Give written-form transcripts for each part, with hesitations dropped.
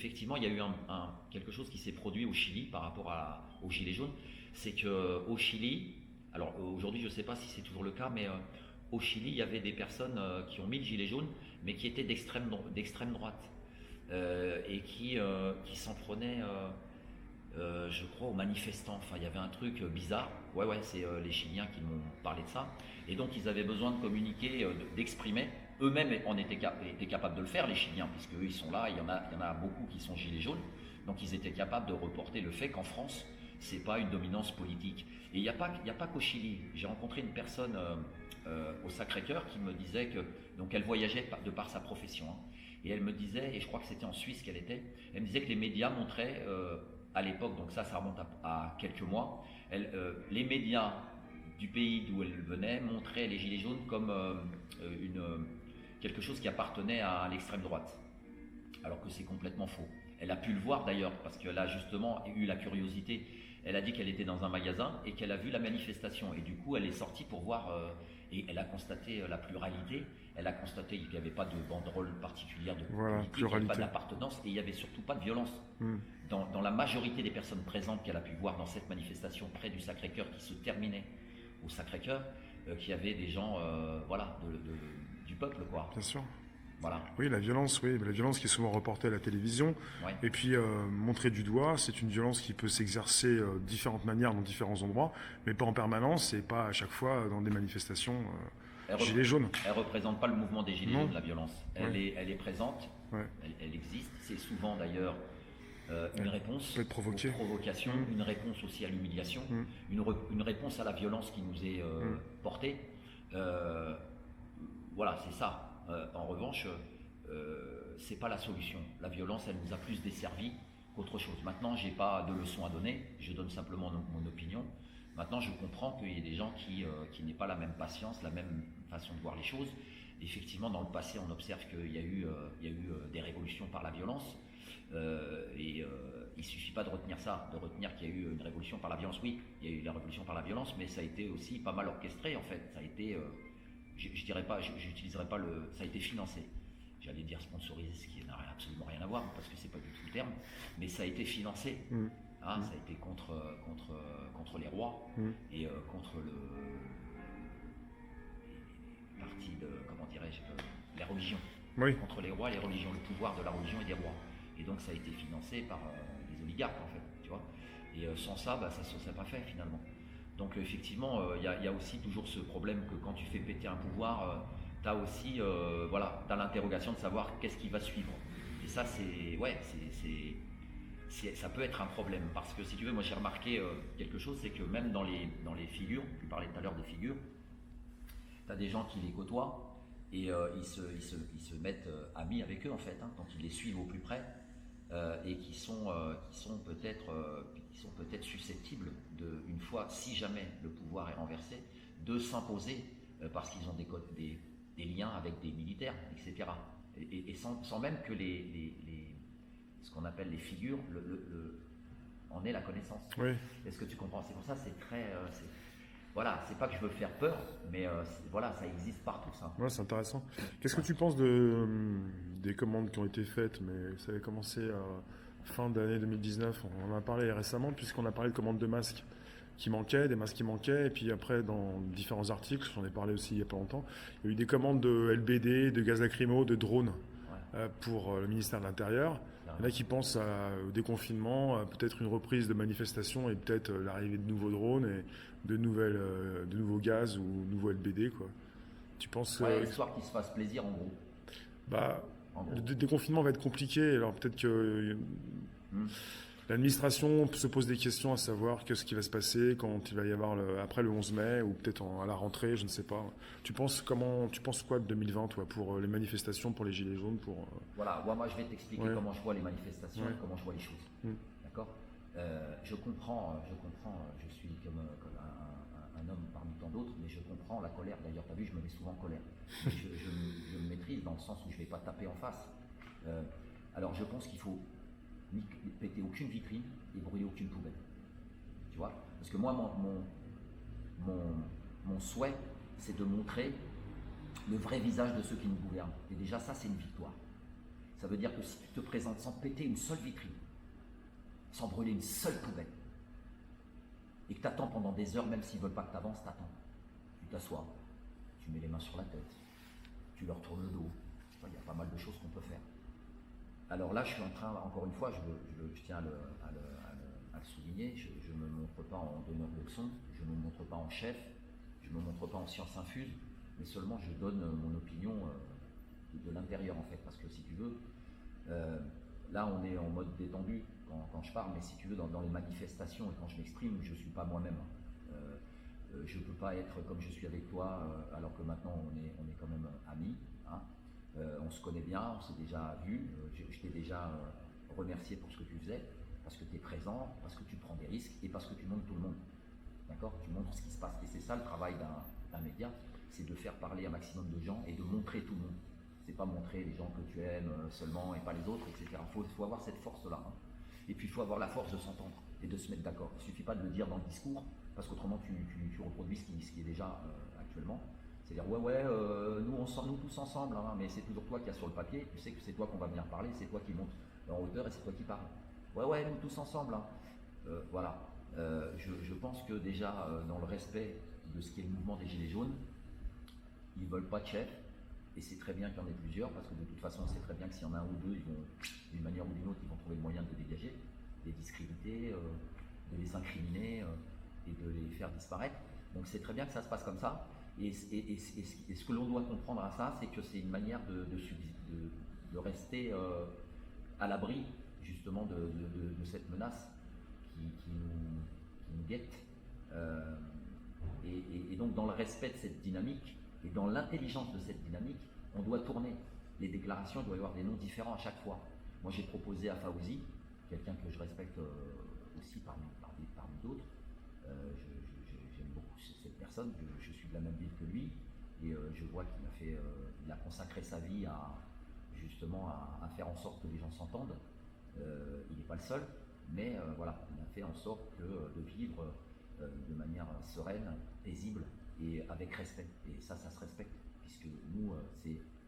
effectivement, il y a eu quelque chose qui s'est produit au Chili par rapport aux Gilets jaunes. C'est qu'au Chili, alors aujourd'hui, je ne sais pas si c'est toujours le cas, mais au Chili, il y avait des personnes qui ont mis le gilet jaune, mais qui étaient d'extrême droite et qui s'en prenaient, je crois, aux manifestants. Enfin, il y avait un truc bizarre. Ouais, c'est les Chiliens qui m'ont parlé de ça. Et donc, ils avaient besoin de communiquer, d'exprimer. Eux-mêmes étaient capables de le faire, les Chiliens, puisque eux, ils sont là. Il y en a beaucoup qui sont gilets jaunes. Donc, ils étaient capables de reporter le fait qu'en France, c'est pas une dominance politique. Et il n'y a pas qu'au Chili. J'ai rencontré une personne au Sacré-Cœur qui me disait que, donc, elle voyageait de par sa profession. Hein, et elle me disait, et je crois que c'était en Suisse qu'elle était, elle me disait que les médias montraient à l'époque, donc ça remonte à quelques mois, les médias du pays d'où elle venait montraient les Gilets jaunes comme quelque chose qui appartenait à l'extrême droite, alors que c'est complètement faux. Elle a pu le voir d'ailleurs, parce qu'elle a justement eu la curiosité. Elle a dit qu'elle était dans un magasin et qu'elle a vu la manifestation. Et du coup, elle est sortie pour voir, et elle a constaté la pluralité. Elle a constaté qu'il n'y avait pas de banderole particulière de politique, il n'y avait pas d'appartenance et il n'y avait surtout pas de violence. Dans la majorité des personnes présentes qu'elle a pu voir dans cette manifestation près du Sacré-Cœur qui se terminait au Sacré-Cœur, qu'il y avait des gens du peuple, quoi. Bien sûr. Voilà. Oui, la violence qui est souvent reportée à la télévision. Ouais. Et puis, montrée du doigt, c'est une violence qui peut s'exercer de différentes manières dans différents endroits, mais pas en permanence et pas à chaque fois dans des manifestations gilets jaunes. Elle ne représente pas le mouvement des gilets jaunes, la violence. Elle est présente, elle existe. C'est souvent d'ailleurs une réponse aux provocations, une réponse aussi à l'humiliation, une réponse à la violence qui nous est portée. Voilà, c'est ça. En revanche, c'est pas la solution. La violence, elle nous a plus desservi qu'autre chose. Maintenant, j'ai pas de leçon à donner, je donne simplement mon opinion. Maintenant, je comprends qu'il y ait des gens qui n'aient pas la même patience, la même façon de voir les choses. Effectivement, dans le passé, on observe qu'il y a eu des révolutions par la violence. Il ne suffit pas de retenir ça, de retenir qu'il y a eu une révolution par la violence. Oui, il y a eu la révolution par la violence, mais ça a été aussi pas mal orchestré en fait. Ça a été, je dirais pas, j'utiliserai pas ça a été financé. J'allais dire sponsorisé, ce qui n'a absolument rien à voir, parce que c'est pas du tout le terme, mais ça a été financé. Ça a été contre les rois et contre les partis de, comment dirais-je, les religions. Oui. Contre les rois et les religions, le pouvoir de la religion et des rois. Et donc ça a été financé par les oligarques en fait, tu vois. Et sans ça, ça ne serait pas fait finalement. Donc effectivement, il y a aussi toujours ce problème que quand tu fais péter un pouvoir, tu as aussi t'as l'interrogation de savoir qu'est-ce qui va suivre. Et ça, ça peut être un problème. Parce que si tu veux, moi j'ai remarqué quelque chose, c'est que même dans les figures, tu parlais tout à l'heure des figures, tu as des gens qui les côtoient et ils se mettent amis avec eux en fait, hein, donc ils les suivent au plus près et qui sont peut-être susceptibles une fois, si jamais le pouvoir est renversé, de s'imposer parce qu'ils ont des liens avec des militaires, etc. Et sans même que ce qu'on appelle les figures en aient la connaissance. Oui. Est-ce que tu comprends? C'est pour ça c'est très... Voilà, c'est pas que je veux faire peur, mais voilà, ça existe partout, ça. Ouais, c'est intéressant. Qu'est-ce que tu penses des commandes qui ont été faites, mais ça avait commencé fin d'année 2019, on en a parlé récemment, puisqu'on a parlé de commandes de masques qui manquaient, des masques qui manquaient, et puis après, dans différents articles, j'en ai parlé aussi il n'y a pas longtemps, il y a eu des commandes de LBD, de gaz lacrymo, de drones pour le ministère de l'Intérieur. Il y en a qui pensent au déconfinement, peut-être une reprise de manifestations et peut-être l'arrivée de nouveaux drones et de nouveaux gaz ou nouveaux LBD, quoi. Tu penses histoire qu'ils se fassent plaisir en gros. Le déconfinement va être compliqué, alors peut-être que l'administration se pose des questions à savoir ce qui va se passer quand il va y avoir après le 11 mai ou peut-être à la rentrée, je ne sais pas. Tu penses quoi de 2020 toi, pour les manifestations, pour les gilets jaunes Voilà, moi je vais t'expliquer comment je vois les manifestations et comment je vois les choses. D'accord. Je comprends, je suis comme un homme parmi tant d'autres, mais je comprends la colère. D'ailleurs, tu as vu, je me mets souvent en colère. Je me maîtrise dans le sens où je ne vais pas taper en face. Alors je pense qu'il faut ni péter aucune vitrine et brûler aucune poubelle. Tu vois? Parce que moi, mon souhait, c'est de montrer le vrai visage de ceux qui nous gouvernent. Et déjà, ça, c'est une victoire. Ça veut dire que si tu te présentes sans péter une seule vitrine, sans brûler une seule poubelle, et que tu attends pendant des heures, même s'ils ne veulent pas que tu avances, t'attends. Tu t'assois, tu mets les mains sur la tête, tu leur tournes le dos. Il y a pas mal de choses qu'on peut faire. Alors là, je suis en train, encore une fois, je tiens à le souligner, je ne me montre pas en donneur de leçons, je ne me montre pas en chef, je ne me montre pas en science infuse, mais seulement je donne mon opinion de l'intérieur en fait, parce que si tu veux, là on est en mode détendu quand je parle, mais si tu veux, dans les manifestations et quand je m'exprime, je ne suis pas moi-même. Je ne peux pas être comme je suis avec toi, alors que maintenant on est quand même amis. Hein. On se connaît bien, on s'est déjà vu, je t'ai déjà remercié pour ce que tu faisais, parce que tu es présent, parce que tu prends des risques et parce que tu montres tout le monde. D'accord ? Tu montres ce qui se passe. Et c'est ça le travail d'un média, c'est de faire parler un maximum de gens et de montrer tout le monde. C'est pas montrer les gens que tu aimes seulement et pas les autres, etc. Il faut avoir cette force-là. Hein. Et puis il faut avoir la force de s'entendre et de se mettre d'accord. Il ne suffit pas de le dire dans le discours, parce qu'autrement tu reproduis ce qui est déjà actuellement. C'est-à-dire, nous tous ensemble, hein, mais c'est toujours toi qui as sur le papier, tu sais que c'est toi qu'on va venir parler, c'est toi qui monte en hauteur et c'est toi qui parles. Nous tous ensemble. Hein. Voilà. Je pense que déjà, dans le respect de ce qui est le mouvement des Gilets jaunes, ils ne veulent pas de chef, et c'est très bien qu'il y en ait plusieurs, parce que de toute façon, on sait très bien que s'il y en a un ou deux, ils vont, d'une manière ou d'une autre, ils vont trouver le moyen de les dégager, de les discréditer, de les incriminer et de les faire disparaître. Donc c'est très bien que ça se passe comme ça. Et ce que l'on doit comprendre à ça, c'est que c'est une manière de rester à l'abri justement de cette menace qui nous guette. Et donc dans le respect de cette dynamique et dans l'intelligence de cette dynamique, on doit tourner. Les déclarations, il doit y avoir des noms différents à chaque fois. Moi j'ai proposé à Fawzi, quelqu'un que je respecte aussi parmi d'autres, j'aime beaucoup cette personne, je suis de la même ville que lui, et je vois qu'il a consacré sa vie justement à faire en sorte que les gens s'entendent. Il n'est pas le seul, mais voilà, il a fait en sorte de vivre de manière sereine, paisible et avec respect. Et ça se respecte, puisque nous,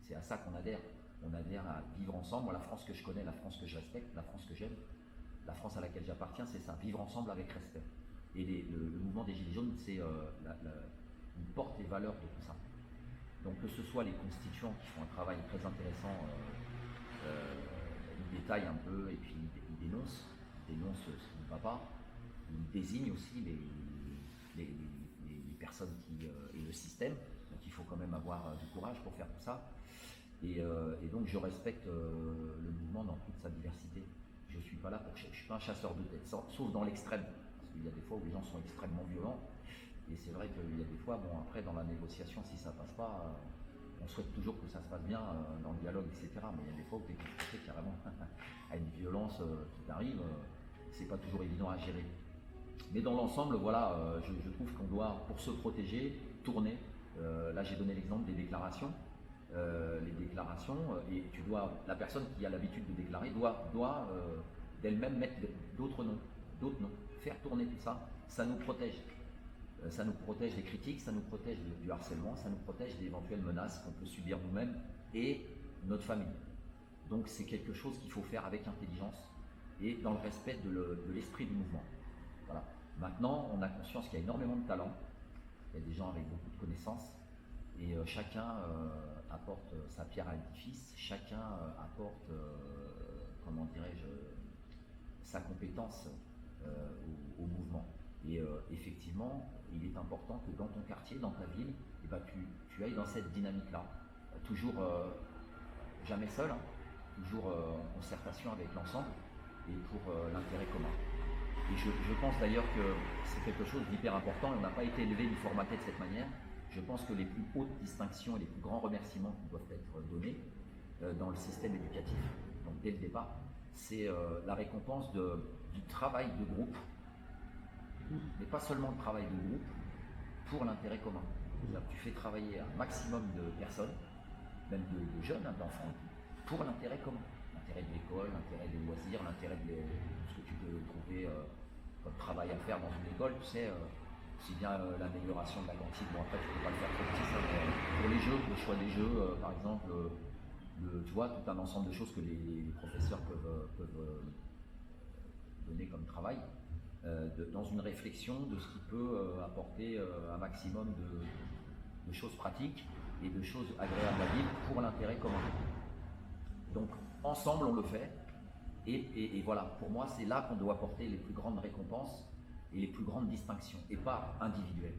c'est à ça qu'on adhère. On adhère à vivre ensemble. Moi, la France que je connais, la France que je respecte, la France que j'aime, la France à laquelle j'appartiens, c'est ça, vivre ensemble avec respect. Et le mouvement des Gilets jaunes, c'est une porte et valeur de tout ça. Donc que ce soit les constituants qui font un travail très intéressant, ils détaillent un peu et puis ils dénoncent ce qui ne va pas, ils désignent aussi les personnes et le système, donc il faut quand même avoir du courage pour faire tout ça. Et donc je respecte le mouvement dans toute sa diversité. Je ne suis pas là je suis pas un chasseur de tête, sauf dans l'extrême. Parce qu'il y a des fois où les gens sont extrêmement violents. Et c'est vrai qu'il y a des fois, après dans la négociation, si ça ne passe pas, on souhaite toujours que ça se passe bien dans le dialogue, etc. Mais il y a des fois où tu es confronté carrément à une violence qui t'arrive, c'est pas toujours évident à gérer. Mais dans l'ensemble, voilà, je trouve qu'on doit, pour se protéger, tourner. Là j'ai donné l'exemple des déclarations. Les déclarations, et la personne qui a l'habitude de déclarer doit d'elle-même mettre d'autres noms, faire tourner tout ça, ça nous protège. Ça nous protège des critiques, ça nous protège du harcèlement, ça nous protège d'éventuelles menaces qu'on peut subir nous-mêmes et notre famille. Donc c'est quelque chose qu'il faut faire avec intelligence et dans le respect de l'esprit du mouvement. Voilà. Maintenant, on a conscience qu'il y a énormément de talent, il y a des gens avec beaucoup de connaissances, et chacun apporte sa pierre à l'édifice, chacun apporte, comment dirais-je, sa compétence au mouvement. Et effectivement, il est important que dans ton quartier, dans ta ville, tu ailles dans cette dynamique-là. Toujours jamais seul, hein, toujours en concertation avec l'ensemble et pour l'intérêt commun. Et je pense d'ailleurs que c'est quelque chose d'hyper important et on n'a pas été élevé ni formaté de cette manière. Je pense que les plus hautes distinctions et les plus grands remerciements qui doivent être donnés dans le système éducatif, donc dès le départ, c'est la récompense du travail de groupe, mais pas seulement le travail de groupe, pour l'intérêt commun. Tu fais travailler un maximum de personnes, même de jeunes, d'enfants, pour l'intérêt commun. L'intérêt de l'école, l'intérêt des loisirs, l'intérêt de ce que tu peux trouver comme travail à faire dans une école, tu sais, aussi bien l'amélioration de la cantine, bon après tu ne peux pas le faire trop petit, ça, mais pour les jeux, le choix des jeux, par exemple, tu vois, tout un ensemble de choses que les professeurs peuvent donner comme travail, dans une réflexion de ce qui peut apporter un maximum de choses pratiques et de choses agréables à vivre pour l'intérêt commun. Donc ensemble on le fait, et voilà, pour moi c'est là qu'on doit apporter les plus grandes récompenses et les plus grandes distinctions, et pas individuelles.